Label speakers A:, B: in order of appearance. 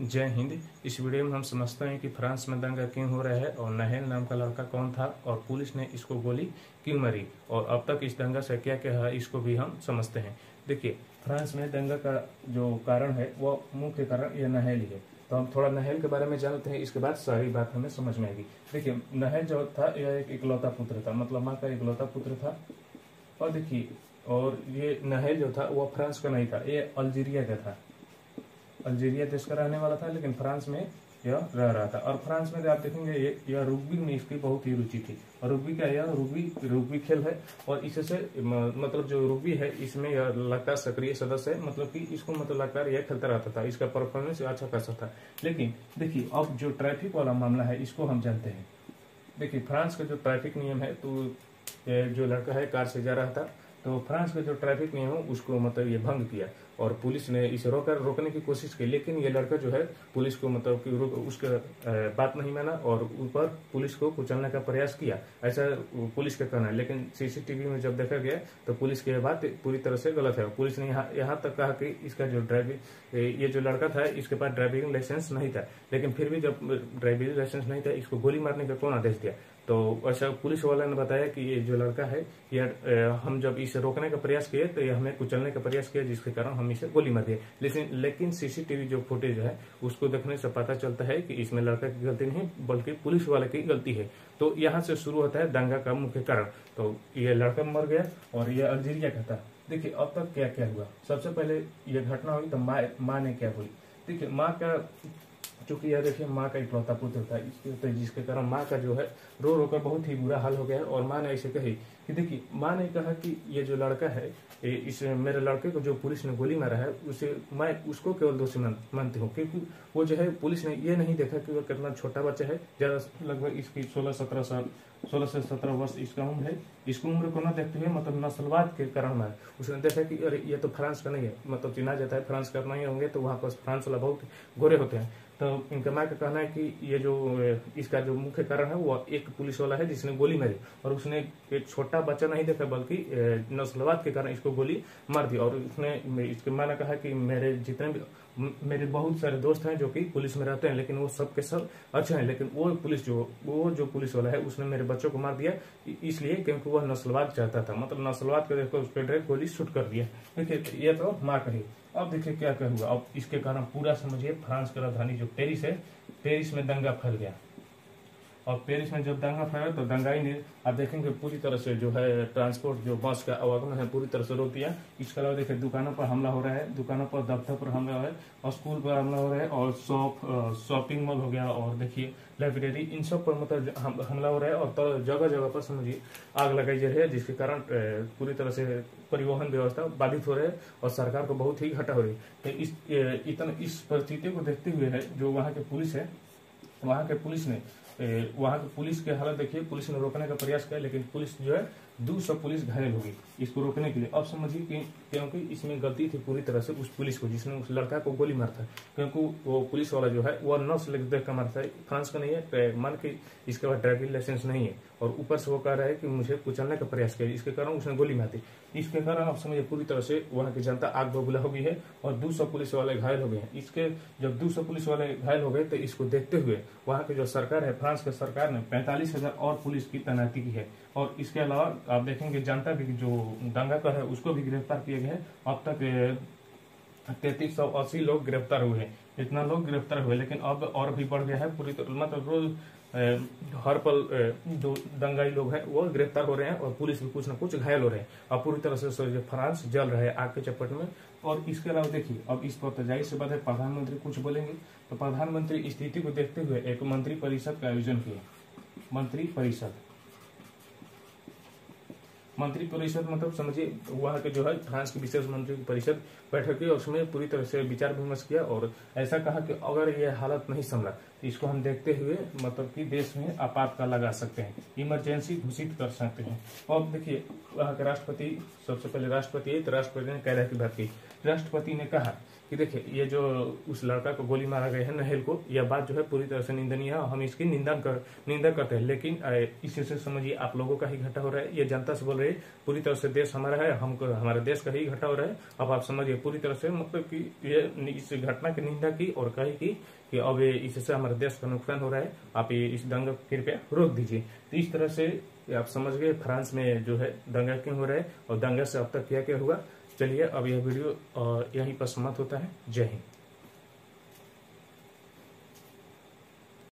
A: जय हिंद। इस वीडियो में हम समझते हैं कि फ्रांस में दंगा क्यों हो रहा है और नहेल नाम का लड़का कौन था और पुलिस ने इसको गोली क्यों मारी और अब तक इस दंगा से क्या क्या है इसको भी हम समझते हैं। देखिए, फ्रांस में दंगा का जो कारण है वो मुख्य कारण यह नहेल ही है। तो हम थोड़ा नहेल के बारे में जानते हैं, इसके बाद सारी बात हमें समझ में आएगी। देखिए, नहेल जो था यह एक इकलौता पुत्र था, मतलब माँ का इकलौता पुत्र था। और देखिए, और ये नहेल जो था वो फ्रांस का नहीं था, ये अल्जीरिया का था। अल्जीरिया देश का रहने वाला था, लेकिन फ्रांस में यह रह रहा था। और फ्रांस में आप देखेंगे यह रुग्बी में इसकी बहुत ही रुचि थी। और रुग्बी का यह रुग्बी खेल है और इससे मतलब जो रुग्बी है इसमें यह लगातार सक्रिय सदस्य है, मतलब कि इसको मतलब लगातार यह खेलता रहता था। इसका परफॉर्मेंस अच्छा खासा था। लेकिन देखिए, अब जो ट्रैफिक वाला मामला है इसको हम जानते हैं। देखिए, फ्रांस का जो ट्रैफिक नियम है, तो जो लड़का है कार से जा रहा था, तो फ्रांस का जो ट्रैफिक नियम है उसको मतलब ये भंग किया और पुलिस ने इसे रोकने की कोशिश की। लेकिन ये लड़का जो है पुलिस को मतलब कि उसका बात नहीं माना और ऊपर पुलिस को कुचलने का प्रयास किया, ऐसा पुलिस का कहना है। लेकिन सीसीटीवी में जब देखा गया तो पुलिस की बात पूरी तरह से गलत है। पुलिस ने यहाँ तक कहा कि इसका जो ये जो लड़का था इसके पास ड्राइविंग लाइसेंस नहीं था, लेकिन फिर भी जब ड्राइविंग लाइसेंस नहीं था इसको गोली मारने का कौन आदेश दिया। तो ऐसा पुलिस वाले ने बताया कि ये जो लड़का है हम जब इसे रोकने का प्रयास किए तो ये हमें कुचलने का प्रयास किया, जिसके कारण हम इसे गोली मार दिए। लेकिन सीसीटीवी जो फुटेज है उसको देखने से पता चलता है कि इसमें लड़का की गलती नहीं बल्कि पुलिस वाले की गलती है। तो यहाँ से शुरू होता है दंगा का मुख्य कारण। तो ये लड़का मर गया और ये अल्जीरिया का था। देखिए, अब तक क्या क्या हुआ। सबसे पहले ये घटना हुई तो माँ ने क्या हुई। देखिए, माँ का चूंकि यह देखिए माँ का इकलौता पुत्र था, जिसके कारण माँ का जो है रो रो कर बहुत ही बुरा हाल हो गया है। और माँ ने ऐसे कही कि देखिए, माँ ने कहा कि ये जो लड़का है इस मेरे लड़के को जो पुलिस ने गोली मारा है उसे मैं उसको केवल दोषी मानती हूँ, क्योंकि वो जो है पुलिस ने ये नहीं देखा कि वो कितना छोटा बच्चा है। ज्यादा लगभग इसकी 16 से 17 वर्ष इसका उम्र है। इसकी उम्र को न देखते हुए मतलब नस्लवाद के कारण में उसने देखा कि अरे ये तो फ्रांस का नहीं है, मतलब चिन्हा जाता है फ्रांस का नहीं होंगे तो वहाँ पर फ्रांस वाला बहुत गोरे होते हैं। तो इनका माँ का कहना है कि ये जो इसका जो मुख्य कारण है वो एक पुलिस वाला है जिसने गोली मारी और उसने एक छोटा बच्चा नहीं देखा बल्कि नस्लवाद के कारण इसको गोली मार दी। और उसने इसके माँ ने कहा कि मेरे बहुत सारे दोस्त हैं जो कि पुलिस में रहते हैं, लेकिन वो सब के सब अच्छे हैं, लेकिन वो जो पुलिस वाला है उसने मेरे बच्चों को मार दिया इसलिए क्योंकि वह नस्लवाद चाहता था, मतलब नस्लवाद को देखकर उसके डायरेक्ट गोली शूट कर दिया। देखिए, ये तो माँ कही। अब देखिए क्या क्या हुआ। अब इसके कारण पूरा समझिए फ्रांस की राजधानी जो पेरिस है, पेरिस में दंगा फैल गया। और पेरिस में जब दंगा फैला तो दंगाई ने आप देखेंगे पूरी तरह से जो है ट्रांसपोर्ट जो बस का आवागमन है पूरी तरह से रोक दिया। इसके अलावा देखिए दुकानों पर हमला हो रहा है, दुकानों पर दफ्तर पर हमला हो रहा है और स्कूल पर हमला हो रहा है और शॉपिंग मॉल हो गया और देखिए लाइब्रेरी, इन सब पर मतलब हमला हो रहा है। और जगह जगह पर समझिए आग लगाई जा रही है, जिसके कारण पूरी तरह से परिवहन व्यवस्था बाधित हो रही है और सरकार को बहुत ही घाटा हो रही है। इस परिस्थिति को देखते हुए है जो वहाँ के पुलिस है, वहाँ के पुलिस के हालत देखिए। पुलिस ने रोकने का प्रयास किया लेकिन पुलिस जो है 200 पुलिस घायल होगी इसको रोकने के लिए। अब समझिए कि क्योंकि इसमें गलती थी पूरी तरह से उस पुलिस को जिसने उस लड़का को गोली मारा था, क्योंकि वो पुलिस वाला जो है वो नस्ल देख कर मारता है, फ्रांस का नहीं है, मान के इसके बाद ड्राइविंग लाइसेंस नहीं है और ऊपर से वो कह रहा है कि मुझे कुचलने का प्रयास किया, इसके कारण उसने गोली मार दी। इसके कारण अब समझिए पूरी तरह से वहाँ की जनता आग बबूला हो गई है और 200 पुलिस वाले घायल हो गए हैं। इसके जब 200 पुलिस वाले घायल हो गए तो इसको देखते हुए वहाँ की जो सरकार है, फ्रांस की सरकार ने 45,000 और पुलिस की तैनाती की है। और इसके अलावा आप देखेंगे जनता भी जो दंगा कर है उसको भी गिरफ्तार किए गए हैं। अब तक 3380 लोग गिरफ्तार हुए हैं, इतना लोग गिरफ्तार हुए। लेकिन अब और भी बढ़ गया है पूरी तरह, मतलब रोज हर पल जो दंगाई लोग हैं वो गिरफ्तार हो रहे हैं और पुलिस भी कुछ न कुछ घायल हो रहे हैं। अब पूरी तरह से फ्रांस जल रहा है आग के चपेट में। और इसके अलावा देखिए, अब इस पर जाहिर सी बात है प्रधानमंत्री कुछ बोलेंगे, तो प्रधानमंत्री स्थिति को देखते हुए एक मंत्री परिषद का आयोजन किया। मंत्री परिषद मतलब समझिए वहाँ के जो है फ्रांस की विशेष मंत्री परिषद बैठक की और उसमें पूरी तरह से विचार विमर्श किया और ऐसा कहा कि अगर ये हालत नहीं संभला तो इसको हम देखते हुए मतलब कि देश में आपातकाल लगा सकते हैं, इमरजेंसी घोषित कर सकते हैं। और देखिए वहाँ के राष्ट्रपति, सबसे पहले राष्ट्रपति है तो राष्ट्रपति ने कैरा की बात की राष्ट्रपति ने कहा कि देखिए ये जो उस लड़का को गोली मारा गया है नहेल को, यह बात जो है पूरी तरह से निंदनीय है, हम इसकी निंदा करते हैं। लेकिन इसी से समझिए आप लोगों का ही घाटा हो रहा है, ये जनता से बोल रही है, पूरी तरह से देश हमारा है, हमको हमारे देश का ही घाटा हो रहा है। अब आप समझिए पूरी तरह से मतलब कि ये इस घटना की निंदा की और कही कि अब इससे हमारे देश का नुकसान हो रहा है, आप ये इस दंगा को कृपया रोक दीजिए। तो इस तरह से आप समझ गए फ्रांस में जो है दंगा क्यों हो रहा है और दंगा से अब तक क्या क्या हुआ। चलिए अब यह वीडियो यहीं पर समाप्त होता है। जय हिंद।